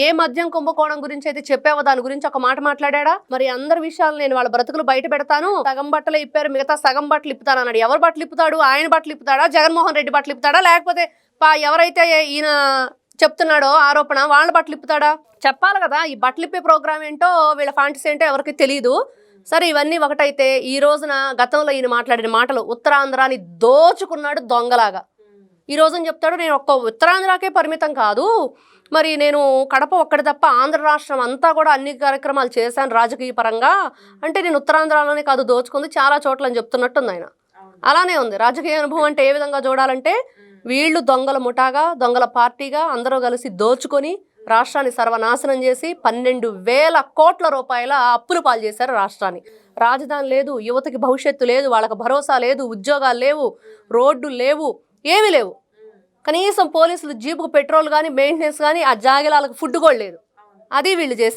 ఏ మద్యం కుంభకోణం గురించి అయితే చెప్పావో దాని గురించి ఒక మాట మాట్లాడా? మరి అందరి విషయాలు నేను వాళ్ళ బ్రతుకులు బయట పెడతాను, సగం బట్టలు ఇప్పారు మిగతా సగం బట్టలు ఇప్పుతాను అన్నాడు. ఎవరు బట్టలు ఇప్పుతాడు? ఆయన బట్టలు ఇప్పుతాడా, జగన్మోహన్ రెడ్డి బట్టలు ఇప్పుతాడా, లేకపోతే ఎవరైతే ఈయన చెప్తున్నాడో ఆరోపణ వాళ్ళ బట్టలు ఇప్పుతాడా? చెప్పాలి కదా. ఈ బట్టలు ఇప్పే ప్రోగ్రామ్ ఏంటో వీళ్ళ ఫాంటసీ ఏంటో ఎవరికి తెలియదు. సరే, ఇవన్నీ ఒకటైతే ఈ రోజున గతంలో ఈయన మాట్లాడిన మాటలు, ఉత్తరాంధ్రాని దోచుకున్నాడు దొంగలాగా. ఈ రోజున చెప్తాడు నేను ఒక్క ఉత్తరాంధ్రాకే పరిమితం కాదు, మరి నేను కడప ఒక్కటి తప్ప ఆంధ్ర రాష్ట్రం అంతా కూడా అన్ని కార్యక్రమాలు చేశాను రాజకీయ పరంగా. అంటే నేను ఉత్తరాంధ్రలోనే కాదు దోచుకుంది చాలా చోట్ల అని చెప్తున్నట్టుంది ఆయన. అలానే ఉంది. రాజకీయ అనుభవం అంటే ఏ విధంగా చూడాలంటే, వీళ్ళు దొంగల ముఠాగా, దొంగల పార్టీగా అందరూ కలిసి దోచుకొని రాష్ట్రాన్ని సర్వనాశనం చేసి 12,000 కోట్ల రూపాయల అప్పులు పాలు చేశారు రాష్ట్రాన్ని. రాజధాని లేదు, యువతకి భవిష్యత్తు లేదు, వాళ్ళకి భరోసా లేదు, ఉద్యోగాలు లేవు, రోడ్డు లేవు, ఏమీ లేవు. కనీసం పోలీసులు జీపుకు పెట్రోల్ కానీ మెయింటెనెన్స్ కానీ, ఆ జాగిలాలకు ఫుడ్ కూడా లేదు. అది వీళ్ళు చేసి